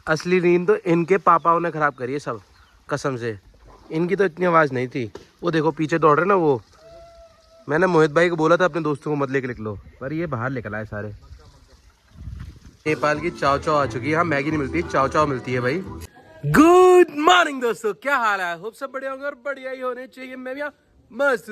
असली नींद तो इनके पापाओं ने खराब करी है सब, कसम से। इनकी तो इतनी आवाज़ नहीं थी। वो देखो पीछे दौड़ रहे ना वो। मैंने मोहित भाई को बोला था अपने दोस्तों को मत लेके निकलो, पर ये बाहर निकल आए सारे। नेपाल की चाव चाव आ चुकी है। यहाँ मैगी नहीं मिलती, चाव चाव मिलती है भाई। गुड मॉर्निंग दोस्तों, क्या हाल है? होप सब बढ़िया होंगे और बढ़िया ही होने चाहिए। मैं भी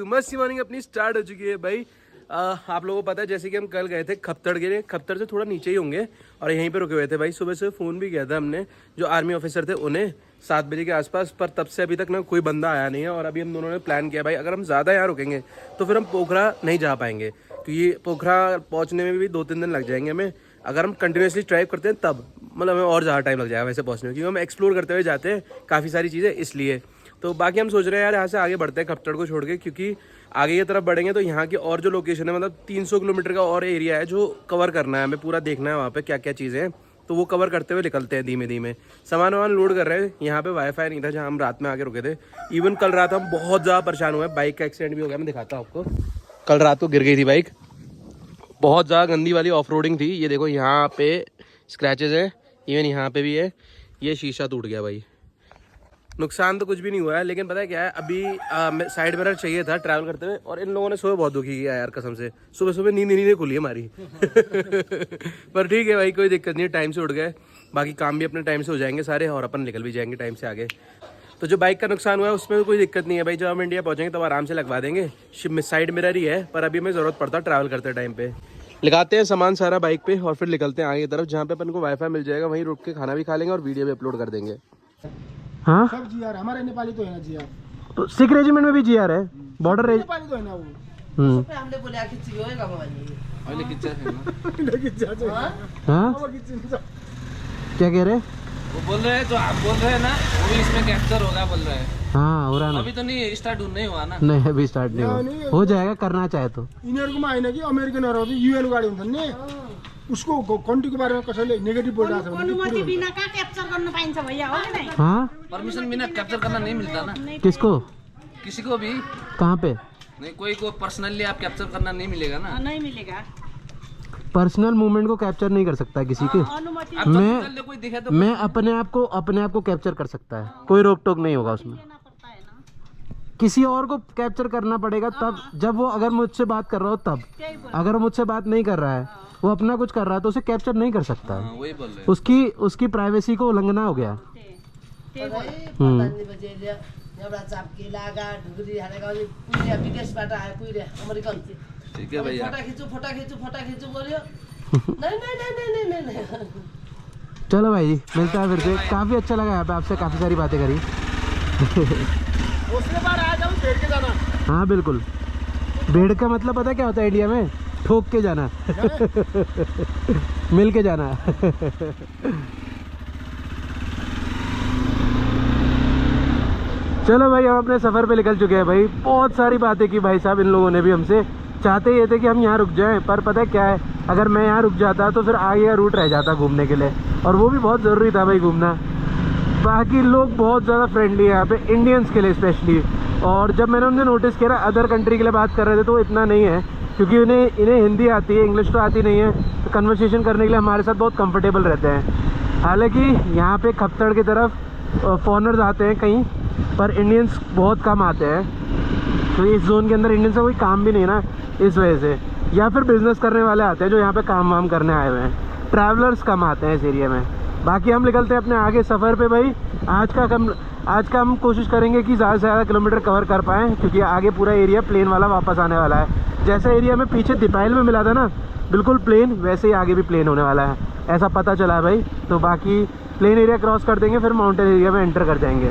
मस्ती मॉर्निंग अपनी स्टार्ट हो चुकी है भाई। आप लोगों को पता है जैसे कि हम कल गए थे खप्तड़ के लिए, खप्तड़ से थोड़ा नीचे ही होंगे और यहीं पे रुके हुए थे भाई। सुबह से फ़ोन भी किया था हमने जो आर्मी ऑफिसर थे उन्हें 7 बजे के आसपास, पर तब से अभी तक ना कोई बंदा आया नहीं है। और अभी हम दोनों ने प्लान किया भाई अगर हम ज़्यादा यहाँ रुकेंगे तो फिर हम पोखरा नहीं जा पाएंगे, क्योंकि पोखरा पहुँचने में भी 2-3 दिन लग जाएंगे हमें। अगर हम कंटिन्यूसली ड्राइव करते हैं तब मतलब हमें और ज़्यादा टाइम लग जाएगा वैसे पहुँचने में, क्योंकि हम एक्सप्लोर करते हुए जाते हैं काफ़ी सारी चीज़ें, इसलिए। तो बाकी हम सोच रहे हैं यार यहाँ से आगे बढ़ते हैं खप्तड़ को छोड़ के, क्योंकि आगे की तरफ बढ़ेंगे तो यहाँ की और जो लोकेशन है मतलब 300 किलोमीटर का और एरिया है जो कवर करना है हमें, पूरा देखना है वहाँ पे क्या क्या चीज़ें हैं। तो वो कवर करते हुए निकलते हैं धीमे धीमे। सामान वामान लोड कर रहे हैं। यहाँ पे वाईफाई नहीं था जहाँ हम रात में आके रुके थे। इवन कल रात हम बहुत ज़्यादा परेशान हुए, बाइक का एक्सीडेंट भी हो गया। मैं दिखाता हूँ आपको, कल रात को गिर गई थी बाइक, बहुत ज़्यादा गंदी वाली ऑफ रोडिंग थी। ये देखो यहाँ पे स्क्रैचेज है, इवन यहाँ पे भी है। ये शीशा टूट गया भाई। नुकसान तो कुछ भी नहीं हुआ है, लेकिन पता है क्या है, अभी साइड मिरर चाहिए था ट्रैवल करते हुए। और इन लोगों ने सुबह बहुत दुखी किया यार कसम से। सुबह सुबह नींद नहीं खुली हमारी पर ठीक है भाई, कोई दिक्कत नहीं है, टाइम से उठ गए। बाकी काम भी अपने टाइम से हो जाएंगे सारे और अपन निकल भी जाएंगे टाइम से आगे। तो जो बाइक का नुकसान हुआ है उसमें तो कोई दिक्कत नहीं है भाई। जब हम इंडिया पहुँचेंगे तब आराम से लगवा देंगे। साइड मिरर ही है, पर अभी हमें ज़रूरत पड़ता है ट्रैवल करते टाइम पे। लगाते हैं सामान सारा बाइक पे और फिर निकलते हैं आगे की तरफ, जहाँ पे अपन को वाईफाई मिल जाएगा। वहीं रुक के खाना भी खा लेंगे और वीडियो भी अपलोड कर देंगे। हाँ सब जीआर हमारे नेपाली तो है ना जीआर, तो सिख रेजिमेंट में भी जीआर है, बॉर्डर नेपाली तो है ना वो। हमले बोले आखिर चाहिए होगा मोबाइल अहिले किच्चा छैन। हाँ क्या कह रहे? वो बोल रहे हैं जो आप बोल रहे हैं ना वो भी इसमें कैप्चर होगा बोल रहे हैं। हाँ हो रहा ना, अभी तो नहीं स्टार्ट नहीं हुआ ना। नहीं अभी स्टार्ट नहीं हुआ, हो जाएगा करना चाहे तो। यिनीहरूकोमा हैन कि अमेरिकनहरु चाहिँ युएन गाडी हुन्छन् नि, उसको कन्ट्रीको बारेमा कसैले नेगेटिभ बोलिरहेको छ भने अनुमति बिना कहाँ क्याप्चर गर्न पाइन्छ भैया, हो कि नहीं? हाँ परमिशन बिना कैप्चर करना नहीं मिलता ना किसको, किसी को भी। कहाँ पे? नहीं कोई को पर्सनली आप कैप्चर करना नहीं मिलेगा ना। नहीं मिलेगा, पर्सनल मूवमेंट को कैप्चर नहीं कर सकता किसी के। अनुमति आप निकल ले, कोई दिखे तो मैं अपने आप को कैप्चर कर सकता है, कोई रोक टोक नहीं होगा उसमें। देना पड़ता है ना। किसी और को कैप्चर करना पड़ेगा तब, जब वो अगर मुझसे बात कर रहा हो तब। अगर वो मुझसे बात नहीं कर रहा है, वो अपना कुछ कर रहा है तो उसे कैप्चर नहीं कर सकता है। हाँ, वही बोल रहे उसकी प्राइवेसी को उल्लंघना हो गया। एउटा चाप्की लागा ढुकुरी हालेको अलि पुर्या विदेशबाट आयो, पुर्या अमेरिकन थियो। ठीक है भैया। फोटा खिच्छु बोल्यो। नहीं। चलो भाई जी, मिलता है फिर से। काफ़ी अच्छा लगा यहाँ पे आपसे, काफ़ी सारी बातें करी। उसके बाद आ जाऊँ भेड़ के जाना। हाँ बिल्कुल, भेड़ का मतलब पता क्या होता है इंडिया में? ठोक के जाना मिल के जाना चलो भाई, हम अपने सफ़र पे निकल चुके हैं भाई। बहुत सारी बातें की भाई साहब इन लोगों ने भी हमसे। चाहते ये थे कि हम यहाँ रुक जाएं, पर पता है क्या है, अगर मैं यहाँ रुक जाता तो फिर आगे का रूट रह जाता घूमने के लिए, और वो भी बहुत ज़रूरी था भाई घूमना। बाकी लोग बहुत ज़्यादा फ्रेंडली है यहाँ पे, इंडियंस के लिए स्पेशली। और जब मैंने उनसे नोटिस किया अदर कंट्री के लिए बात कर रहे थे तो इतना नहीं है, क्योंकि इन्हें हिंदी आती है, इंग्लिश तो आती नहीं है, तो कन्वर्सेशन करने के लिए हमारे साथ बहुत कंफर्टेबल रहते हैं। हालांकि यहाँ पे खप्तड़ की तरफ फॉरनर्स आते हैं कहीं, पर इंडियंस बहुत कम आते हैं, तो इस जोन के अंदर इंडियंस का कोई काम भी नहीं ना, इस वजह से। या फिर बिज़नेस करने वाले आते हैं जो यहाँ पे काम वाम करने आए हुए हैं, ट्रैवलर्स कम आते हैं इस एरिया में। बाकी हम निकलते हैं अपने आगे सफ़र पे भाई। आज का हम कोशिश करेंगे कि ज़्यादा से ज़्यादा किलोमीटर कवर कर पाएँ, क्योंकि आगे पूरा एरिया प्लेन वाला वापस आने वाला है। जैसा एरिया में पीछे दिपाइल में मिला था ना बिल्कुल प्लेन, वैसे ही आगे भी प्लेन होने वाला है, ऐसा पता चला है भाई। तो बाकी प्लेन एरिया क्रॉस कर देंगे, फिर माउंटेन एरिया में एंटर कर जाएंगे।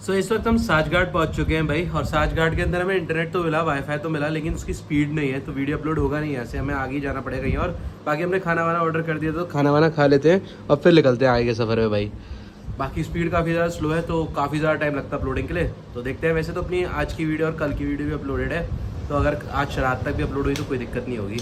इस वक्त हम साजघाट पहुंच चुके हैं भाई, और साजघाट के अंदर हमें इंटरनेट तो मिला, वाईफाई तो मिला, लेकिन उसकी स्पीड नहीं है, तो वीडियो अपलोड होगा नहीं यहाँ से, हमें आगे जाना पड़ेगा कहीं और। बाकी हमने खाना वाना ऑर्डर कर दिया, तो खाना वाना खा लेते हैं और फिर निकलते हैं आगे के सफ़र में भाई। बाकी स्पीड काफ़ी ज़्यादा स्लो है, तो काफ़ी ज़्यादा टाइम लगता है अपलोडिंग के लिए। तो देखते हैं, वैसे तो अपनी आज की वीडियो और कल की वीडियो भी अपलोडेड है, तो अगर आज रात तक भी अपलोड हुई तो कोई दिक्कत नहीं होगी।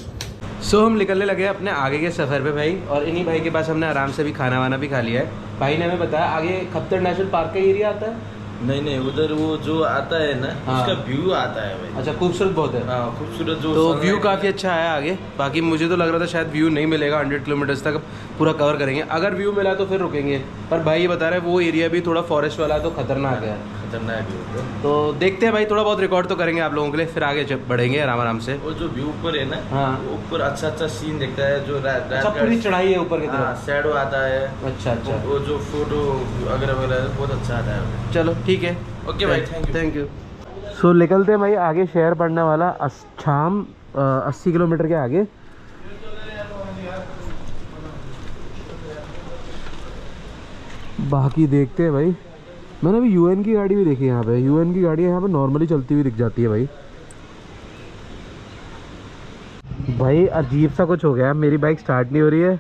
सो हम निकलने लगे अपने आगे के सफ़र पे भाई, और इन्हीं भाई के पास हमने आराम से भी खाना वाना भी खा लिया है। भाई ने हमें बताया आगे खप्तर नेशनल पार्क का एरिया आता है। नहीं उधर वो जो आता है ना, हाँ। उसका व्यू आता है भाई। अच्छा, खूबसूरत बहुत है। हाँ, खूबसूरत जो तो sunlight व्यू है। काफ़ी अच्छा है आगे। बाकी मुझे तो लग रहा था शायद व्यू नहीं मिलेगा, 100 किलोमीटर्स तक पूरा कवर करेंगे। अगर व्यू मिला तो फिर रुकेंगे, पर भाई ये बता रहे हैं वो एरिया भी थोड़ा फॉरेस्ट वाला है तो खतरनाक है। खतरनाक व्यू है। तो देखते हैं भाई, थोड़ा बहुत रिकॉर्ड तो करेंगे आप लोगों के लिए, फिर आगे जब बढ़ेंगे आराम आराम से। वो जो व्यू ऊपर है ना, हाँ। वो ऊपर अच्छा सीन दिखता है। जो अच्छा, पूरी चढ़ाई है ऊपर की तरफ। शैडो आता है। अच्छा। वो जो फोटो वगैरह बहुत अच्छा आता है। चलो ठीक है, ओके भाई, थैंक यू। सो निकलते हैं भाई आगे, शहर पड़ने वाला शाम 80 किलोमीटर के आगे। बाकी देखते हैं भाई। मैंने अभी यूएन की गाड़ी भी देखी यहाँ पे। यूएन की गाड़ी यहाँ पे नॉर्मली चलती हुई दिख जाती है भाई। भाई अजीब सा कुछ हो गया है, मेरी बाइक स्टार्ट नहीं हो रही है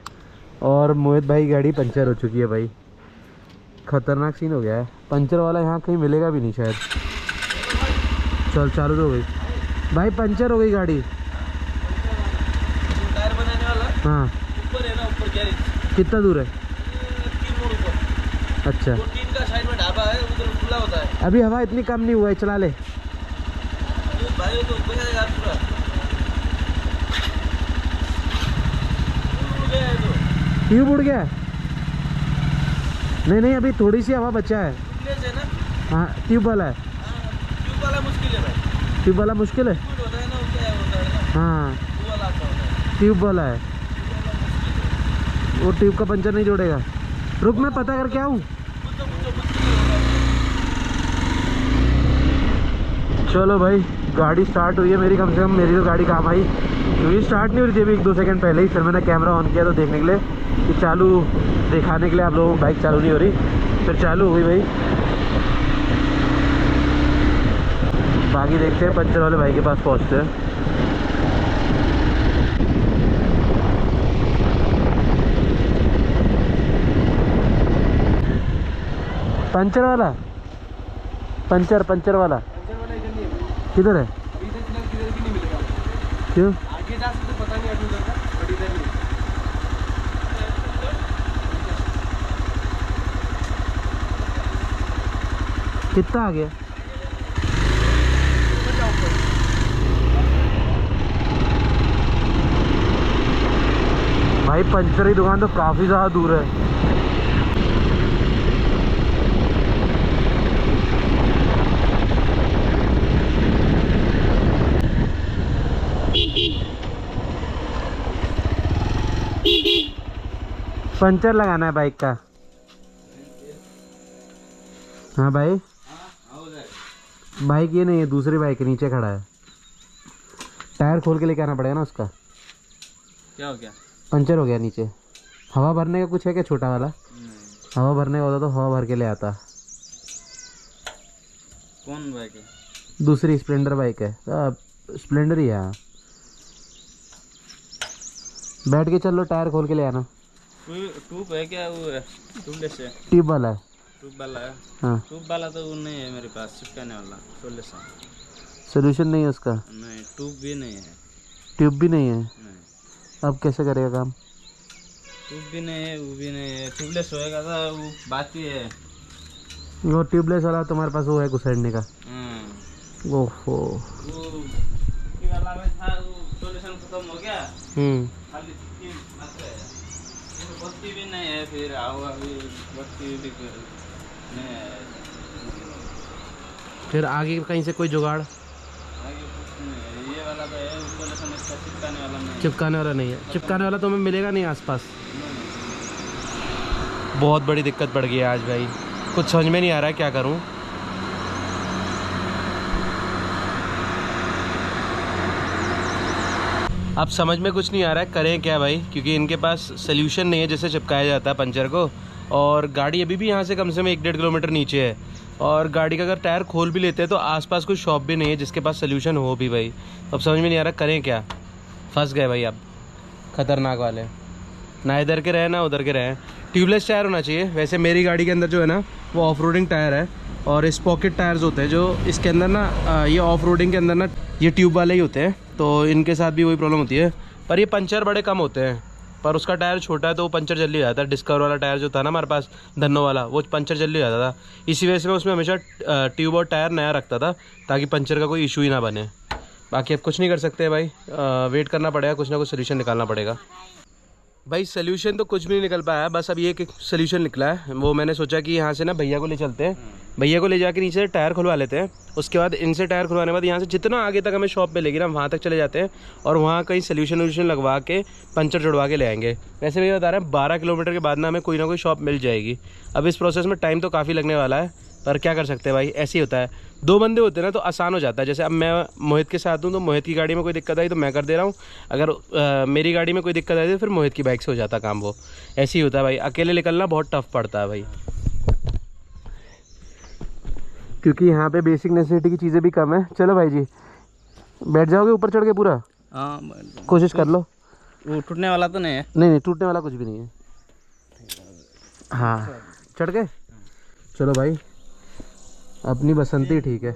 और मोहित भाई की गाड़ी पंचर हो चुकी है भाई। खतरनाक सीन हो गया है। पंचर वाला यहाँ कहीं मिलेगा भी नहीं शायद। चल चालू तो हो गई भाई, पंचर हो गई गाड़ी। टायर बनाने वाला हाँ, ऊपर है ना, ऊपर गैरेज कितना दूर है? 3 मोड़ ऊपर। अच्छा, वो 3 का साइड में ढाबा है, उधर खुला होता है। अभी हवा इतनी कम नहीं हुआ है, चला ले। ये भाई तो ऊपर जाएगा पूरा। उड़ गया है तो। ट्यूब उड़ गया है? नहीं अभी थोड़ी सी हवा बचा है। ट्यूबलेस है ना? हाँ, ट्यूब वाला है। ट्यूब वाला मुश्किल है भाई। ट्यूब वाला मुश्किल है। ट्यूब होता है ना, वो क्या होता है ना, हाँ, वो वाला आता होता है। ट्यूब वाला है। वो ट्यूब का पंचर नहीं जोड़ेगा। रुक, मैं पता करके आऊँ। चलो भाई, गाड़ी स्टार्ट हुई है मेरी, कम से कम मेरी तो गाड़ी काम आई, क्योंकि स्टार्ट नहीं हो रही थी अभी 1-2 सेकंड पहले ही। फिर मैंने कैमरा ऑन किया तो देखने के लिए कि चालू, दिखाने के लिए आप लोगों को बाइक चालू नहीं हो रही। फिर चालू हो गई भाई। बाकी देखते हैं, पंचर वाले भाई के पास पहुँचते हैं। पंचर वाला, पंचर वाला किधर है? क्यों? आगे जा सकते पता नहीं अभी तक, बट इधर नहीं। कितना आ गया? भाई पंचर की दुकान तो काफी ज्यादा दूर है। पंचर लगाना है बाइक का। हाँ भाई, बाइक ये नहीं है, दूसरी बाइक के नीचे खड़ा है। टायर खोल के लेके आना पड़ेगा ना उसका। क्या हो गया? पंचर हो गया नीचे। हवा भरने का कुछ है क्या छोटा वाला? हवा भरने का होता तो हवा भर के ले आता। कौन बाइक है? दूसरी स्प्लेंडर बाइक है। स्प्लेंडर ही है। हाँ, बैठ के चल लो, टायर खोल के ले आना। ट्यूब है क्या? वो ट्यूबलेस है? ट्यूब वाला है। ट्यूब वाला है? हाँ, ट्यूब वाला तो वो नहीं है मेरे पास, चिपकाने वाला सोलेस है। सोल्यूशन नहीं है उसका? नहीं, ट्यूब भी नहीं है। ट्यूब भी नहीं है? नहीं, अब कैसे करेगा काम? ट्यूब भी नहीं है, वो भी नहीं है। ट्यूबलेस होएगा तो वो बात ही है। वो ट्यूबलेस वाला तुम्हारे पास वो है घुसेड़ने का? ओहो। वो चिपकी वाला में था, वो सोल्यूशन खत्म हो गया, खाली चिपकी मात्र है। वो बत्ती भी नहीं है, फिर आओ अभी बत्ती भी नहीं है। फिर आगे कहीं से कोई जुगाड़? आगे कुछ नहीं है। ये वाला तो है सोल्यूशन, इसका चिपकाने वाला नहीं है। चिपकाने वाला नहीं है? चिपकाने वाला तो हमें मिलेगा नहीं आसपास। बहुत बड़ी दिक्कत पड़ गई है आज भाई, कुछ समझ में नहीं आ रहा है क्या करूं। अब समझ में कुछ नहीं आ रहा है करें क्या भाई, क्योंकि इनके पास सल्यूशन नहीं है जिससे चिपकाया जाता है पंचर को। और गाड़ी अभी भी यहाँ से कम से कम 1-1.5 किलोमीटर नीचे है, और गाड़ी का अगर टायर खोल भी लेते हैं तो आसपास कोई शॉप भी नहीं है जिसके पास सल्यूशन हो भी भाई। अब समझ में नहीं आ रहा करें क्या। फंस गए भाई अब, खतरनाक वाले, ना इधर के रहे ना उधर के रहे। ट्यूबलेस टायर होना चाहिए। वैसे मेरी गाड़ी के अंदर जो है ना वो ऑफ रोडिंग टायर है, और इस पॉकेट टायर्स होते हैं जो इसके अंदर ना ये ऑफ रोडिंग के अंदर ना ये ट्यूब वाले ही होते हैं, तो इनके साथ भी वही प्रॉब्लम होती है। पर ये पंचर बड़े कम होते हैं, पर उसका टायर छोटा है तो वो पंचर जल्दी हो जाता है। डिस्कवर वाला टायर जो था ना हमारे पास धन्नो वाला, वो पंचर जल्दी हो जाता था। इसी वजह से मैं उसमें हमेशा ट्यूब और टायर नया रखता था ताकि पंचर का कोई इशू ही ना बने। बाकी अब कुछ नहीं कर सकते भाई, वेट करना पड़ेगा, कुछ ना कुछ सोल्यूशन निकालना पड़ेगा भाई। सोल्यूशन तो कुछ भी नहीं निकल पाया, बस अब ये एक सोल्यूशन निकला है। वो मैंने सोचा कि यहाँ से ना भैया को ले चलते हैं, भैया को ले जाकर नीचे से टायर खुलवा लेते हैं। उसके बाद इनसे टायर खुलवाने के बाद यहाँ से जितना आगे तक हमें शॉप पे लेगी ना वहाँ तक चले जाते हैं और वहाँ कहीं सोल्यूशन वोल्यूशन लगवा के पंचर जुड़वा के ले आएंगे। वैसे भैया बता रहे हैं 12 किलोमीटर के बाद ना हमें कोई ना कोई शॉप मिल जाएगी। अब इस प्रोसेस में टाइम तो काफ़ी लगने वाला है, पर क्या कर सकते हैं भाई, ऐसे ही होता है। 2 बंदे होते हैं ना तो आसान हो जाता है। जैसे अब मैं मोहित के साथ हूँ तो मोहित की गाड़ी में कोई दिक्कत आई तो मैं कर दे रहा हूँ, अगर मेरी गाड़ी में कोई दिक्कत आई तो फिर मोहित की बाइक से हो जाता काम। वो ऐसे ही होता है भाई, अकेले निकलना बहुत टफ पड़ता है भाई, क्योंकि यहाँ पे बेसिक नेसेसिटी की चीज़ें भी कम है। चलो भाई जी, बैठ जाओगे ऊपर चढ़ के पूरा? हाँ, कोशिश कर लो। वो टूटने वाला तो नहीं है? नहीं टूटने वाला कुछ भी नहीं है। हाँ चढ़ गए, चलो भाई अपनी बसंती ठीक है।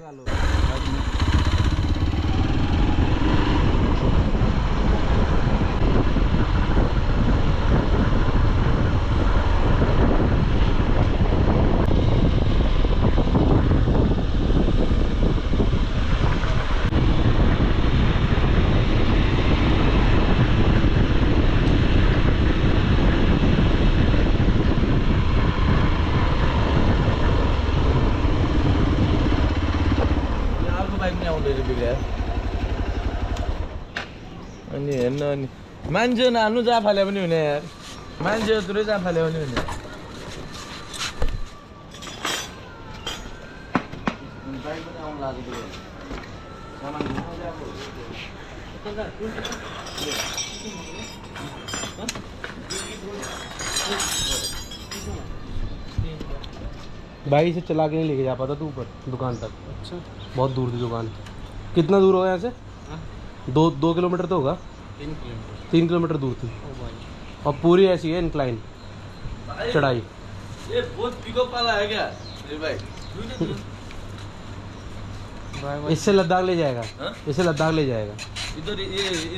अनि हेर्नु अनि मान्छे नानु जहाँ फाल्यो पनि हुने यार, मान्छे यत्रो जहाँ फाल्यो पनि हुने। भाई से चला के नहीं लेके जा पाता तू ऊपर दुकान तक। अच्छा, बहुत दूर थी दुकान। कितना दूर होगा यहाँ से? 2 किलोमीटर तो होगा। 3 किलोमीटर दूर थी और पूरी ऐसी है इंक्लाइन चढ़ाई। ये बहुत पिकअप वाला है क्या भाई? इससे लद्दाख ले जाएगा, इससे लद्दाख ले जाएगा। इधर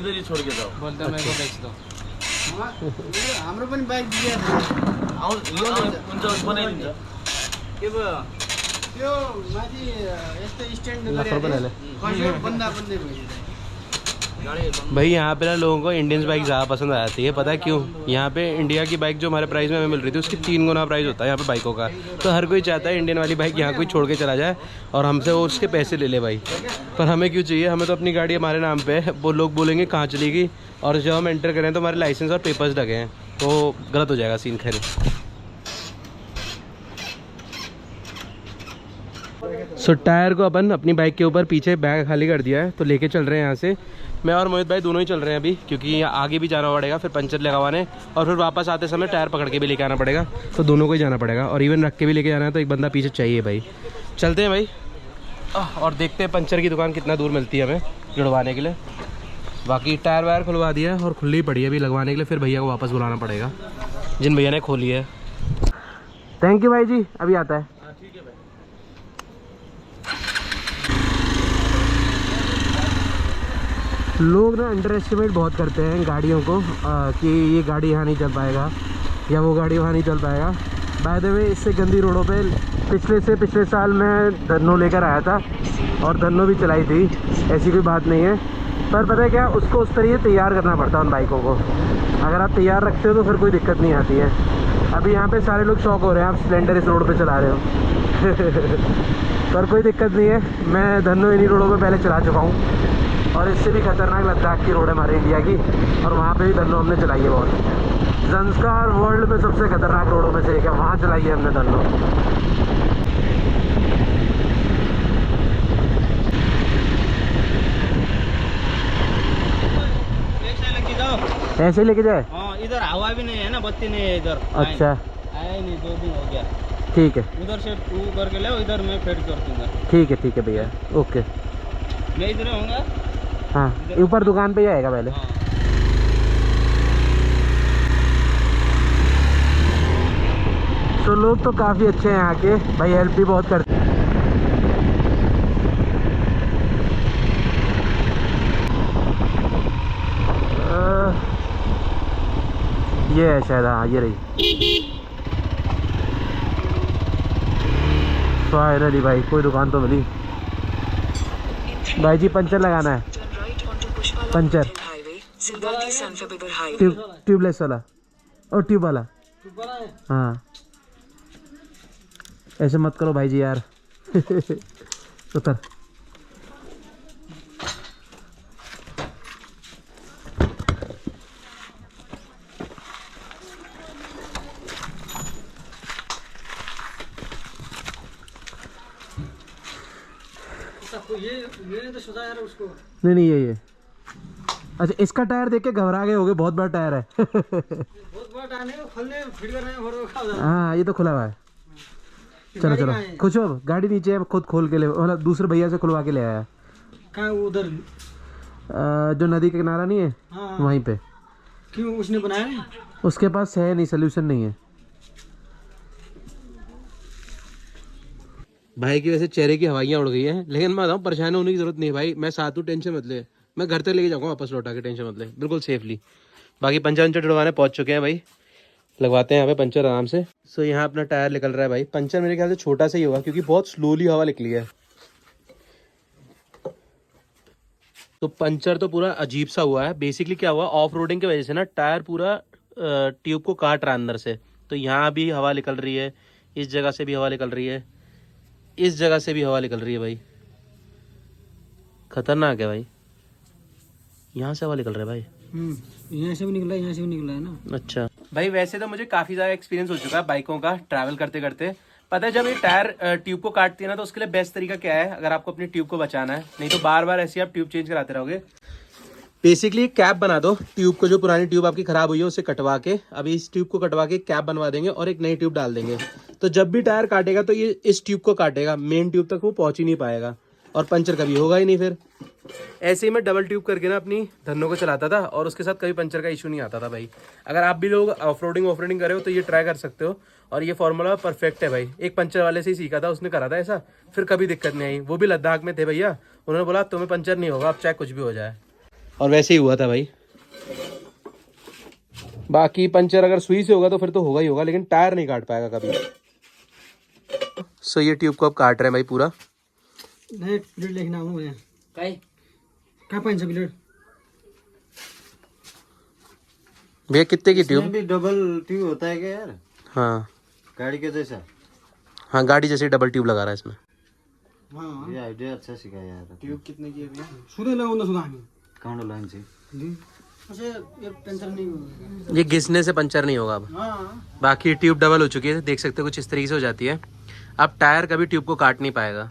ही छोड़ के जाओ। बोलता मेरे को बेच दो। हाम्रो पनि बाइक दिए हुन्छ बनाइदिन्छ। के भयो? त्यो माथि यस्तो स्ट्यान्ड लाख रुपये ले ले। खस्यो बन्दा बन्दै भइसक्यो। भाई यहाँ पे ना लोगों को इंडियन बाइक ज़्यादा पसंद आ जाती है, पता है क्यों? यहाँ पे इंडिया की बाइक जो हमारे प्राइस में हमें मिल रही थी उसकी 3 गुना प्राइस होता है यहाँ पे बाइकों का। तो हर कोई चाहता है इंडियन वाली बाइक यहाँ कोई छोड़ के चला जाए और हमसे वो उसके पैसे ले ले भाई। पर हमें क्यों चाहिए? हमें तो अपनी गाड़ी हमारे नाम पे है। वो लोग बोलेंगे कहाँ चलेगी, और जब हम एंटर करें तो हमारे लाइसेंस और पेपर्स लगे हैं, तो गलत हो जाएगा सीन। खैर सो टायर को अपन अपनी बाइक के ऊपर पीछे बैग खाली कर दिया है, तो लेके चल रहे हैं यहाँ से। मैं और मोहित भाई दोनों ही चल रहे हैं अभी, क्योंकि यहाँ आगे भी जाना पड़ेगा फिर पंचर लगवाने, और फिर वापस आते समय टायर पकड़ के भी लेके आना पड़ेगा, तो दोनों को ही जाना पड़ेगा। और इवन रख के भी लेके जाना है तो एक बंदा पीछे चाहिए भाई। चलते हैं भाई और देखते हैं पंचर की दुकान कितना दूर मिलती है हमें जुड़वाने के लिए। बाकी टायर वायर खुलवा दिया है और खुली ही पड़ी है अभी लगवाने के लिए, फिर भैया को वापस बुलाना पड़ेगा जिन भैया ने खोली है। थैंक यू भाई जी, अभी आता है। लोग ना अंडर एस्टिमेट बहुत करते हैं गाड़ियों को कि ये गाड़ी यहाँ नहीं चल पाएगा या वो गाड़ी वहाँ नहीं चल पाएगा। बाय द वे इससे गंदी रोडों पे पिछले साल मैं धन्नो लेकर आया था और धन्नो भी चलाई थी, ऐसी कोई बात नहीं है। पर पता है क्या, उसको उस तरीके तैयार करना पड़ता है उन बाइकों को। अगर आप तैयार रखते हो तो फिर कोई दिक्कत नहीं आती है। अभी यहाँ पे सारे लोग शौक हो रहे हैं आप स्प्लेंडर इस रोड पे चला रहे हो पर कोई दिक्कत नहीं है, मैं धन्नो इन्हीं रोडों पे पहले चला चुका हूँ और इससे भी खतरनाक लद्दाख की रोड है हमारे इंडिया की, और वहाँ पे भी धन्नो हमने चलाई है बहुत। ज़ंस्कार वर्ल्ड में सबसे खतरनाक रोडों में से एक है, वहाँ चलाई है हमने धन्नो। ऐसे लेके जाए? हाँ, इधर हवा भी नहीं है ना, बत्ती नहीं है इधर। अच्छा, आया नहीं, 2 दिन हो गया। ठीक है, उधर से तू करके ले, इधर मैं फेड कर दूंगा। ठीक है भैया, ओके। मैं इधर होऊंगा। हाँ, ऊपर दुकान पे ही आएगा पहले। हाँ। तो लोग तो काफ़ी अच्छे हैं यहाँ के भाई, हेल्प भी बहुत करते हैं। ये है शायद, हाँ ये रही। फाइनली भाई कोई दुकान तो मिली। भाई जी पंचर लगाना है, पंचर ट्यूबलेस वाला और ट्यूब वाला। हाँ ऐसे मत करो भाई जी यार। उतर। ये तो सुधा यार उसको। नहीं ये अच्छा, इसका टायर देख के घबरा गए होगे, बहुत बड़ा टायर है। बहुत बड़ा टायर है, खोलने फिट कर रहे हैं। हाँ ये तो खुला हुआ है। चलो चलो खुश हो, गाड़ी नीचे है, खुद खोल के ले, मतलब दूसरे भैया से खुलवा के ले आया। कहाँ उधर जो नदी के किनारा नहीं है, हाँ। वहीं पे। क्यों उसने बनाया नहीं? उसके पास है नहीं, सोल्यूशन नहीं है। भाई की वैसे चेहरे की हवाइयाँ उड़ गई हैं, लेकिन मैं बताऊँ परेशान होने की जरूरत नहीं है भाई, मैं साथ हूँ, टेंशन मत ले। मैं घर तक लेके जाऊँगा वापस लौटा के, टेंशन मत ले, बिल्कुल सेफली। बाकी पंचर वंचर छुड़वाने पहुँच चुके हैं भाई, लगवाते हैं यहाँ पे पंचर आराम से। सो यहाँ अपना टायर निकल रहा है भाई। पंचर मेरे ख्याल से छोटा सा ही होगा क्योंकि बहुत स्लोली हवा निकली है। तो पंचर तो पूरा अजीब सा हुआ है। बेसिकली क्या हुआ, ऑफ रोडिंग की वजह से ना टायर पूरा ट्यूब को काट रहा है अंदर से। तो यहाँ भी हवा निकल रही है, इस जगह से भी हवा निकल रही है, इस जगह से भी हवा निकल रही है भाई। खतरनाक है भाई, यहाँ से हवा निकल रहा है भाई। यहाँ से भी निकला, यहाँ से भी निकला है ना। अच्छा भाई, वैसे तो मुझे काफ़ी ज़्यादा एक्सपीरियंस हो चुका है बाइकों का ट्रैवल करते करते। पता है जब ये टायर ट्यूब को काटती है ना, तो उसके लिए बेस्ट तरीका क्या है, अगर आपको अपनी ट्यूब को बचाना है, नहीं तो बार बार ऐसे आप ट्यूब चेंज कराते रहोगे। बेसिकली कैप बना दो ट्यूब को, जो पुरानी ट्यूब आपकी ख़राब हुई है उसे कटवा के, अभी इस ट्यूब को कटवा के कैप बनवा देंगे और एक नई ट्यूब डाल देंगे। तो जब भी टायर काटेगा तो ये इस ट्यूब को काटेगा, मेन ट्यूब तक वो पहुँच ही नहीं पाएगा और पंचर कभी होगा ही नहीं। फिर ऐसे ही मैं डबल ट्यूब करके ना अपनी धन्नो को चलाता था और उसके साथ कभी पंचर का इशू नहीं आता था भाई। अगर आप भी लोग ऑफ रोडिंग कर रहे हो तो ये ट्राई कर सकते हो, और ये फॉर्मूला परफेक्ट है भाई। एक पंचर वाले से ही सीखा था, उसने करा था ऐसा, फिर कभी दिक्कत नहीं आई। वो भी लद्दाख में थे भैया, उन्होंने बोला तुम्हें पंचर नहीं होगा, अब चाहे कुछ भी हो जाए, और वैसे ही हुआ था भाई। बाकी पंचर अगर सुई से होगा तो फिर तो होगा ही होगा, लेकिन टायर नहीं काट पाएगा कभी। सो ये ट्यूब को अब काट रहे हैं भाई पूरा। नहीं प्लेट लेके आऊँ मैं। कहाँ पाइन प्लेट भैया कितने की ट्यूब? भी डबल ट्यूब होता है क्या यार? हाँ गाड़ी के जैसा? हाँ गाड़ी जैसे डबल ट्यूब लगा रहा है इसमें। हाँ ये आइडिया अच्छा सिखाया यार। ट्यूब कितने की है भैया? सुधे लगाऊँ ना, सुधा हमें कौन लाइन से अच्छा ये पंचर नहीं होगा, ये घिसने से पंचर नहीं होगा अब। हाँ। बाकी ट्यूब डबल हो चुकी है, देख सकते हो कुछ इस तरीके से हो जाती है। अब टायर कभी ट्यूब को काट नहीं पाएगा।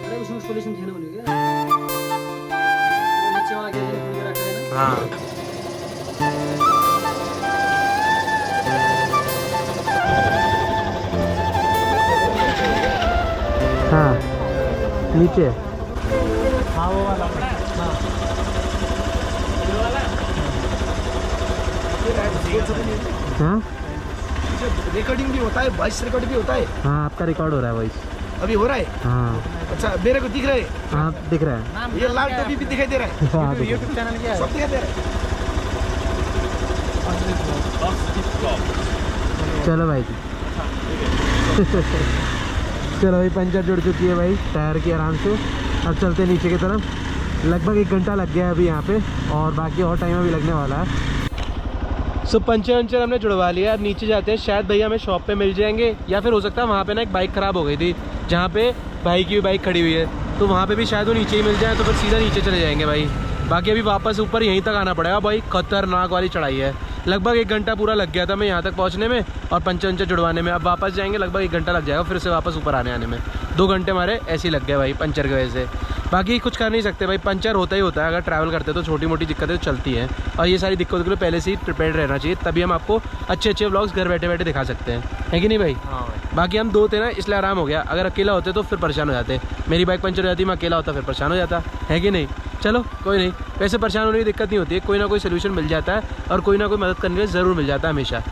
अरे उसमें सोल्यूशन थे ना बनेगा, वो नीचे वाला गेज खोल के रखा है ना। हाँ हाँ नीचे। हाँ वो वाला। हाँ हाँ रिकॉर्डिंग भी होता है, वॉइस रिकॉर्ड भी होता है। हाँ आपका रिकॉर्ड हो रहा है वॉइस। अभी हो रहा है? हाँ अच्छा मेरे को दिख रहा है, हाँ दिख रहा है। ये लाल टोपी भी दिखाई दे रहा है। हाँ दिख रहा है। यूट्यूब चैनल क्या है? सब दिखाई दे रहा है। चलो भाई जी। चलो भाई पंचर जुड़ चुकी है भाई टायर की आराम से। अब चलते नीचे की तरफ। लगभग 1 घंटा लग गया है अभी यहाँ पे, और बाकी और टाइम अभी लगने वाला है। सो पंचर वंचर हमने जुड़वा लिया। अब नीचे जाते हैं, शायद भैया हमें शॉप पे मिल जाएंगे, या फिर हो सकता है वहाँ पे ना एक बाइक ख़राब हो गई थी जहाँ पे भाई की भी बाइक खड़ी हुई है, तो वहाँ पे भी शायद वो नीचे ही मिल जाए, तो फिर सीधा नीचे चले जाएंगे भाई। बाकी अभी वापस ऊपर यहीं तक आना पड़ेगा भाई, खतरनाक वाली चढ़ाई है। लगभग 1 घंटा पूरा लग गया था मैं यहाँ तक पहुँचने में और पंचर वंचर जुड़वाने में। अब वापस जाएंगे, लगभग 1 घंटा लग जाएगा फिर से वापस ऊपर आने में। 2 घंटे हमारे ऐसे ही लग गए भाई पंचर की वजह से। बाकी कुछ कर नहीं सकते भाई, पंचर होता ही होता है। अगर ट्रैवल करते तो छोटी मोटी दिक्कतें तो चलती हैं, और ये सारी दिक्कतों के लिए पहले से ही प्रिपेयर्ड रहना चाहिए, तभी हम आपको अच्छे व्लॉग्स घर बैठे बैठे दिखा सकते हैं, है कि नहीं भाई? हाँ भाई। बाकी हम 2 थे ना, इसलिए आराम हो गया। अगर अकेला होते तो फिर परेशान हो जाते। मेरी बाइक पंचर हो जाती, मैं अकेला होता फिर परेशान हो जाता, है कि नहीं? चलो कोई नहीं, वैसे परेशान होने की दिक्कत नहीं होती है, कोई ना कोई सोल्यूशन मिल जाता है और कोई ना कोई मदद करने के लिए ज़रूर मिल जाता है हमेशा।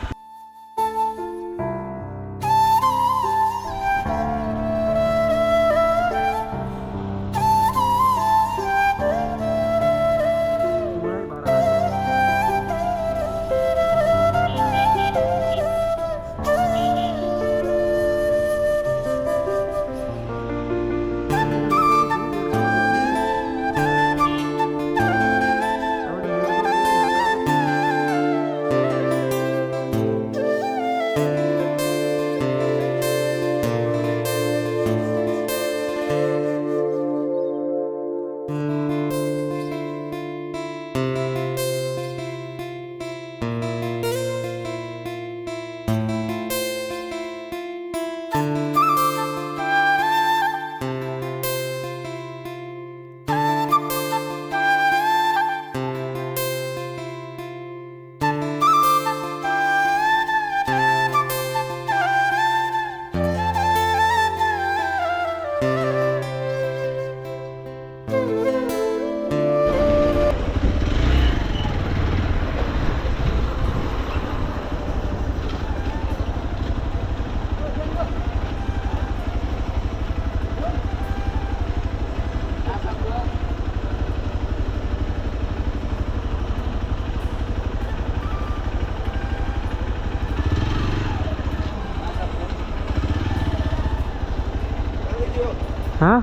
हाँ,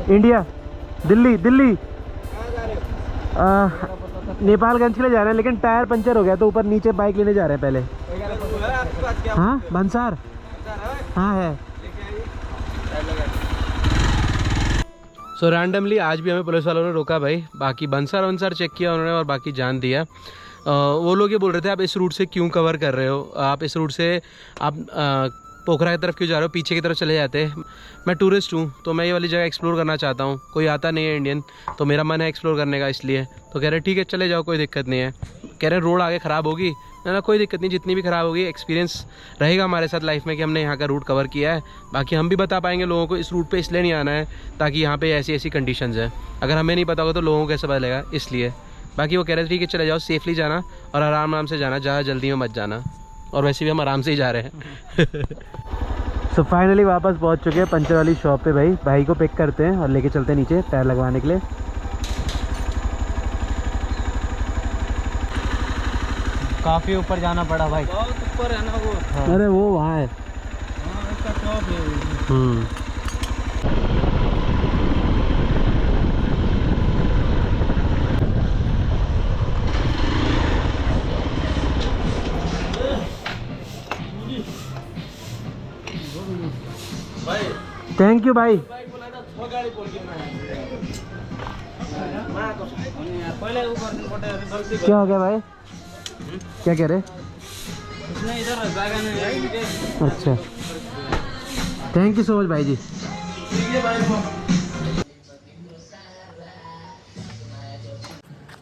इंडिया, दिल्ली दिल्ली नेपालगंज के लिए जा रहे हैं, लेकिन टायर पंचर हो गया तो ऊपर नीचे बाइक लेने जा रहे हैं पहले। हाँ बंसार, हाँ है। सो रैंडमली आज भी हमें पुलिस वालों ने रोका भाई, बाकी बंसार चेक किया उन्होंने और बाकी जान दिया। वो लोग ये बोल रहे थे आप इस रूट से क्यों कवर कर रहे हो, आप इस रूट से आप पोखरा की तरफ क्यों जा रहे हो, पीछे की तरफ चले जाते हैं। मैं टूरिस्ट हूँ तो मैं ये वाली जगह एक्सप्लोर करना चाहता हूँ, कोई आता नहीं है इंडियन, तो मेरा मन है एक्सप्लोर करने का, इसलिए। तो कह रहे ठीक है चले जाओ, कोई दिक्कत नहीं है। कह रहे रोड आगे ख़राब होगी, ना कोई दिक्कत नहीं, जितनी भी ख़राब होगी एक्सपीरियंस रहेगा हमारे साथ लाइफ में कि हमने यहाँ का रूट कवर किया है। बाकी हम भी बता पाएंगे लोगों को इस रूट पे इसलिए नहीं आना है ताकि यहाँ पे ऐसी ऐसी कंडीशंस हैं, अगर हमें नहीं पता होगा तो लोगों को कैसे पता लगेगा, इसलिए। बाकी वो कह रहे थे ठीक है चले जाओ, सेफली जाना और आराम से जाना, ज़्यादा जल्दी में मत जाना, और वैसे भी हम आराम से ही जा रहे हैं। सो फाइनली वापस पहुंच चुके हैं पंचर वाली शॉप पे। भाई को पिक करते हैं और लेके चलते हैं नीचे टायर लगवाने के लिए। काफी ऊपर जाना पड़ा भाई, बहुत ऊपर है ना वो। हाँ। अरे वो वहाँ है। हाँ, इसका शॉप है। थैंक यू भाई। पहले ऊपर क्या हो गया भाई, क्या कह रहे? इधर जगह नहीं है। अच्छा थैंक यू सो मच भाई जी।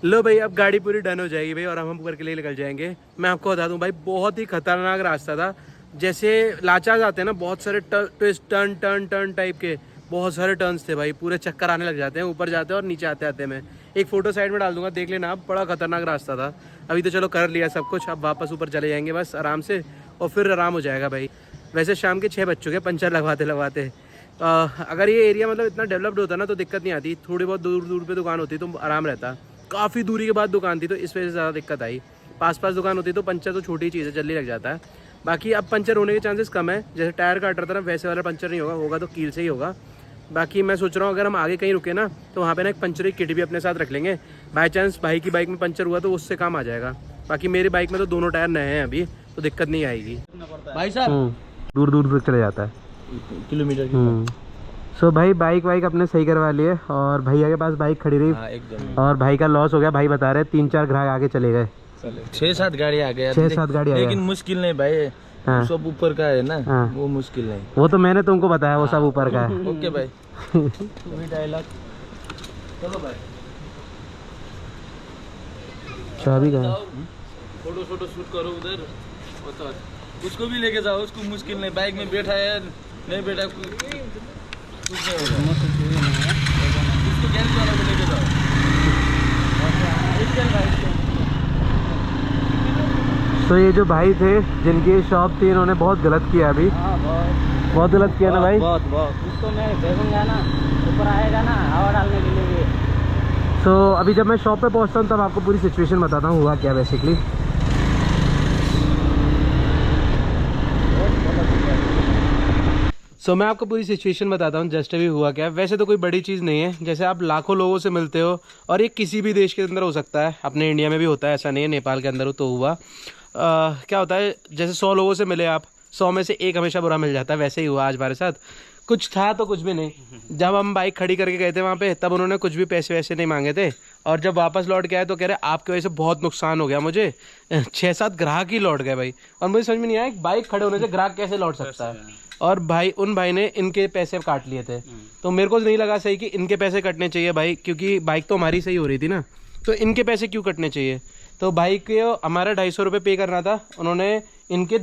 लो भाई अब गाड़ी पूरी डन हो जाएगी भाई और हम ऊपर के लिए निकल जाएंगे। मैं आपको बता दूं भाई बहुत ही खतरनाक रास्ता था, जैसे लाचार आते हैं ना, बहुत सारे ट्विस्ट टर्न टाइप के बहुत सारे टर्न्स थे भाई, पूरे चक्कर आने लग जाते हैं, ऊपर जाते हैं और नीचे आते मैं एक फ़ोटो साइड में डाल दूंगा, देख लेना आप, बड़ा खतरनाक रास्ता था। अभी तो चलो कर लिया सब कुछ, अब वापस ऊपर चले जाएंगे बस आराम से और फिर आराम हो जाएगा भाई। वैसे शाम के 6 बज चुके पंचर लगवाते अगर ये एरिया मतलब इतना डेवलप्ड होता ना तो दिक्कत नहीं आती, थोड़ी बहुत दूर पे दुकान होती तो आराम रहता। काफ़ी दूरी के बाद दुकान थी तो इस वजह से ज़्यादा दिक्कत आई, पास दुकान होती तो पंचर तो छोटी चीज़ है, जल्दी लग जाता है। बाकी अब पंचर होने के चांसेस कम है, जैसे टायर काट रहा था ना वैसे वाला पंचर नहीं होगा तो कील से ही होगा। बाकी मैं सोच रहा हूँ अगर हम आगे कहीं रुके ना तो वहाँ पे ना एक पंचर की किट भी अपने साथ रख लेंगे, बाई चांस भाई की बाइक में पंचर हुआ तो उससे काम आ जाएगा। बाकी मेरी बाइक में तो दोनों टायर नए हैं अभी, तो दिक्कत नहीं आएगी। भाई साहब दूर तक चले जाता है किलोमीटर। सो भाई बाइक अपने सही करवा लिए और भैया के पास बाइक खड़ी रही और भाई का लॉस हो गया। भाई बता रहे 3-4 ग्राहक आगे चले गए, 6-7 गाड़ी आ गया, 6-7 गाड़ी आ गए, लेकिन मुश्किल नहीं भाई। हाँ। सब ऊपर का है ना। हाँ। वो मुश्किल नहीं। वो तो मैंने तुमको बताया वो सब ऊपर का है। ओके भाई। डायलॉग चलो भाई, चाबी कहाँ है? फोटो शूट करो उधर, उसको भी लेके जाओ, उसको मुश्किल नहीं, बाइक में बैठा है नहीं बैठा कुछ नहीं होगा। उसको गैस वाला में लेके जाओ। तो ये जो भाई थे जिनकी शॉप थी, इन्होंने बहुत गलत किया अभी। हाँ बहुत गलत किया ना भाई। बहुत उसको मैं भेजूंगा ना, ऊपर आएगा ना हवा डालने के लिए। तो अभी जब मैं शॉप पे पहुंचता हूँ तब आपको पूरी सिचुएशन बताता हूँ हुआ क्या बेसिकली। मैं आपको पूरी सिचुएशन बताता हूँ जस्ट अभी हुआ क्या है। वैसे तो कोई बड़ी चीज़ नहीं है, जैसे आप लाखों लोगों से मिलते हो और ये किसी भी देश के अंदर हो सकता है, अपने इंडिया में भी होता है, ऐसा नहीं है नेपाल के अंदर हो तो हुआ। क्या होता है, जैसे 100 लोगों से मिले आप, 100 में से एक हमेशा बुरा मिल जाता है। वैसे ही हुआ आज हमारे साथ। कुछ था तो कुछ भी नहीं। जब हम बाइक खड़ी करके गए थे वहाँ पे, तब उन्होंने कुछ भी पैसे वैसे नहीं मांगे थे। और जब वापस लौट के आए तो कह रहे आपकी वजह से बहुत नुकसान हो गया मुझे। 6-7 ग्राहक ही लौट गए भाई। और मुझे समझ में नहीं आया बाइक खड़े होने से ग्राहक कैसे लौट सकता है। और भाई उन भाई ने इनके पैसे काट लिए थे, तो मेरे को नहीं लगा सही कि इनके पैसे कटने चाहिए भाई, क्योंकि बाइक तो हमारी सही हो रही थी ना, तो इनके पैसे क्यों कटने चाहिए। तो बाइक के हमारा 250 रुपये पे करना था, उन्होंने इनके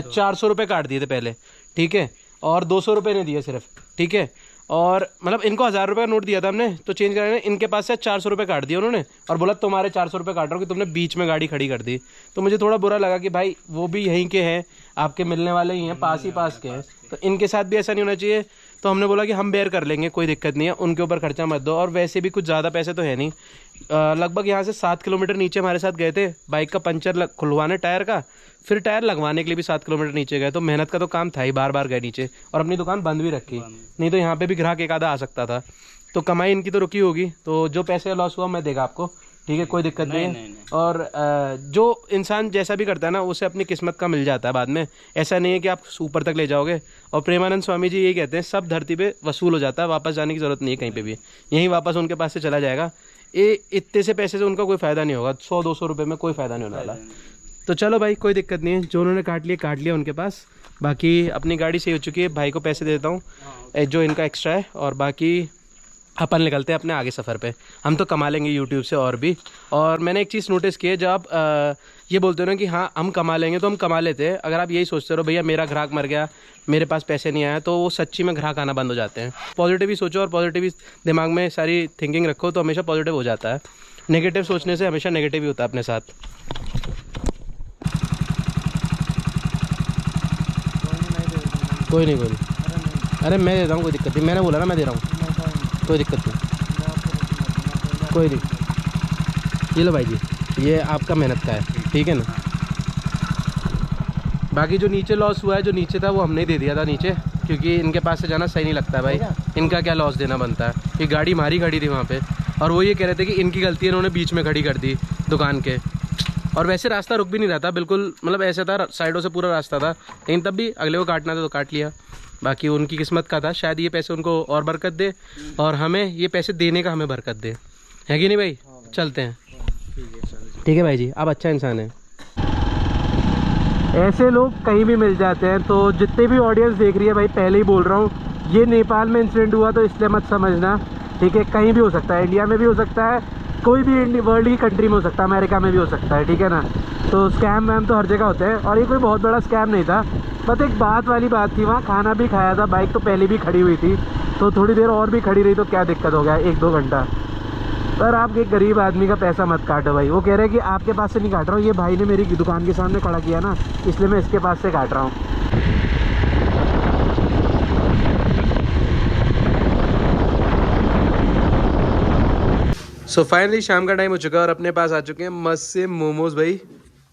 400 रुपये काट दिए थे पहले, ठीक है, और 200 रुपये ने दिए सिर्फ, ठीक है। और मतलब इनको 1000 रुपये का नोट दिया था हमने, तो चेंज कराने इनके पास से 400 रुपये काट दिए उन्होंने, और बोला तुम्हारे 400 रुपये काट रहा हूँ कि तुमने बीच में गाड़ी खड़ी कर दी। तो मुझे थोड़ा बुरा लगा कि भाई वो भी यहीं के हैं, आपके मिलने वाले ही हैं, पास के हैं, तो इनके साथ भी ऐसा नहीं होना चाहिए। तो हमने बोला कि हम बेयर कर लेंगे, कोई दिक्कत नहीं है, उनके ऊपर खर्चा मत दो। और वैसे भी कुछ ज़्यादा पैसे तो है नहीं। लगभग यहाँ से 7 किलोमीटर नीचे हमारे साथ गए थे बाइक का पंचर खुलवाने टायर का, फिर टायर लगवाने के लिए भी 7 किलोमीटर नीचे गए। तो मेहनत का तो काम था ही, बार बार गए नीचे, और अपनी दुकान बंद भी रखी, नहीं तो यहाँ पे भी ग्राहक एक आधा आ सकता था। तो कमाई इनकी तो रुकी होगी, तो जो पैसे लॉस हुआ मैं देगा आपको, ठीक है, कोई दिक्कत नहीं है। और जो इंसान जैसा भी करता है ना, उसे अपनी किस्मत का मिल जाता है बाद में। ऐसा नहीं है कि आप ऊपर तक ले जाओगे। और प्रेमानंद स्वामी जी यही कहते हैं, सब धरती पे वसूल हो जाता है, वापस जाने की ज़रूरत नहीं है कहीं पे भी, यहीं वापस उनके पास से चला जाएगा। ये इतने से पैसे से उनका कोई फ़ायदा नहीं होगा, 100-200 रुपये में कोई फ़ायदा नहीं होने वाला। तो चलो भाई कोई दिक्कत नहीं है, जो उन्होंने काट लिया उनके पास। बाकी अपनी गाड़ी सही हो चुकी है, भाई को पैसे देता हूँ जो इनका एक्स्ट्रा है, और बाकी अपन निकलते हैं अपने आगे सफ़र पे। हम तो कमा लेंगे यूट्यूब से और भी। और मैंने एक चीज़ नोटिस की है, जब आप ये बोलते हो ना कि हाँ हम कमा लेंगे, तो हम कमा लेते हैं। अगर आप यही सोचते रहो भैया मेरा ग्राहक मर गया, मेरे पास पैसे नहीं आया, तो वो सच्ची में ग्राहक आना बंद हो जाते हैं। पॉजिटिव ही सोचो और पॉजिटिव दिमाग में सारी थिंकिंग रखो, तो हमेशा पॉजिटिव हो जाता है। नेगेटिव सोचने से हमेशा नेगेटिव ही होता है अपने साथ। कोई नहीं अरे मैं दे रहा हूँ, कोई दिक्कत नहीं, मैंने बोला ना मैं दे रहा हूँ, कोई दिक्कत नहीं, कोई नहीं। ये लो भाई जी, ये आपका मेहनत का है, ठीक है ना। बाकी जो नीचे लॉस हुआ है, जो नीचे था वो हमने ही दे दिया था नीचे, क्योंकि इनके पास से जाना सही नहीं लगता है भाई। इनका क्या लॉस देना बनता है, ये गाड़ी हमारी खड़ी थी वहाँ पे, और वो ये कह रहे थे कि इनकी गलती है, इन्होंने बीच में खड़ी कर दी दुकान के। और वैसे रास्ता रुक भी नहीं रहा था बिल्कुल, मतलब ऐसा था साइडों से पूरा रास्ता था, लेकिन तब भी अगले को काटना था तो काट लिया। बाकी उनकी किस्मत का था, शायद ये पैसे उनको और बरकत दे, और हमें ये पैसे देने का हमें बरकत दे, है कि नहीं भाई। चलते हैं, ठीक है भाई जी, आप अच्छा इंसान है। ऐसे लोग कहीं भी मिल जाते हैं। तो जितने भी ऑडियंस देख रही है भाई, पहले ही बोल रहा हूँ, ये नेपाल में इंसिडेंट हुआ तो इसलिए मत समझना, ठीक है। कहीं भी हो सकता है, इंडिया में भी हो सकता है, कोई भी वर्ल्ड की कंट्री में हो सकता है, अमेरिका में भी हो सकता है, ठीक है ना। तो स्कैम वैम तो हर जगह होते हैं, और ये कोई बहुत बड़ा स्कैम नहीं था, बस एक बात वाली बात थी। वहाँ खाना भी खाया था, बाइक तो पहले भी खड़ी हुई थी, तो थोड़ी देर और भी खड़ी रही तो क्या दिक्कत हो गया, 1-2 घंटा। पर आप एक गरीब आदमी का पैसा मत काटो भाई। वो कह रहे हैं कि आपके पास से नहीं काट रहा हूँ, ये भाई ने मेरी दुकान के सामने खड़ा किया ना, इसलिए मैं इसके पास से काट रहा हूँ। सो फाइनली शाम का टाइम हो चुका है और अपने पास आ चुके हैं मस्त से मोमोज भाई।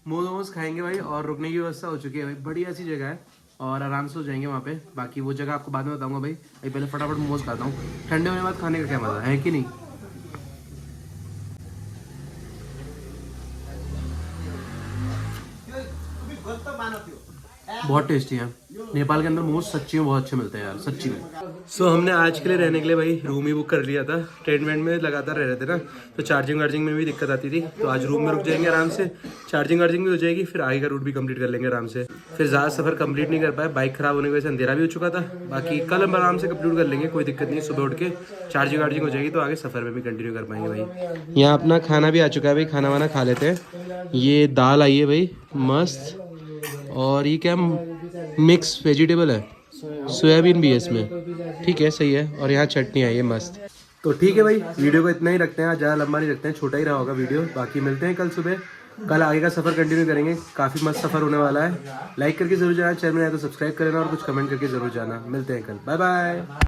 मोमोज खाएंगे भाई, और रुकने की व्यवस्था हो चुकी है भाई, बढ़िया सी जगह है, और आराम से हो जाएंगे वहाँ पे। बाकी वो जगह आपको बाद में बताऊंगा भाई। अभी पहले फटाफट मोमोज खाता हूँ, ठंडे होने के बाद खाने का क्या मज़ा है कि नहीं। बहुत टेस्टी है। नेपाल के अंदर मोमोज सच्ची में बहुत अच्छे मिलते हैं यार, सच्ची में। सो हमने आज के लिए रहने के लिए भाई रूम ही बुक कर लिया था। ट्रीटमेंट में लगातार रह रहे थे ना, तो चार्जिंग वार्जिंग में भी दिक्कत आती थी, तो आज रूम में रुक जाएंगे आराम से, चार्जिंग वार्जिंग भी हो जाएगी, फिर आगे का रूट भी कंप्लीट कर लेंगे आराम से। फिर ज़्यादा सफ़र कंप्लीट नहीं कर पाए, बाइक खराब होने की वजह से अंधेरा भी हो चुका था। बाकी कल हम आराम से कंप्लीट कर लेंगे, कोई दिक्कत नहीं। सुबह उठ के चार्जिंग वार्जिंग हो जाएगी तो आगे सफ़र में भी कंटिन्यू कर पाएंगे भाई। यहाँ अपना खाना भी आ चुका है भाई, खाना वाना खा लेते हैं। ये दाल आई है भाई मस्त, और ये क्या मिक्स वेजिटेबल है, सोयाबीन भी है इसमें, ठीक है सही है। और यहाँ चटनी आई है मस्त। तो ठीक है भाई, वीडियो को इतना ही रखते हैं, आज ज़्यादा लंबा नहीं रखते हैं, छोटा ही रहा होगा वीडियो। बाकी मिलते हैं कल सुबह, कल आगे का सफ़र कंटिन्यू करेंगे, काफ़ी मस्त सफ़र होने वाला है। लाइक करके जरूर जाना, चैनल में आए तो सब्सक्राइब करना और कुछ कमेंट करके जरूर जाना। मिलते हैं कल, बाय बाय।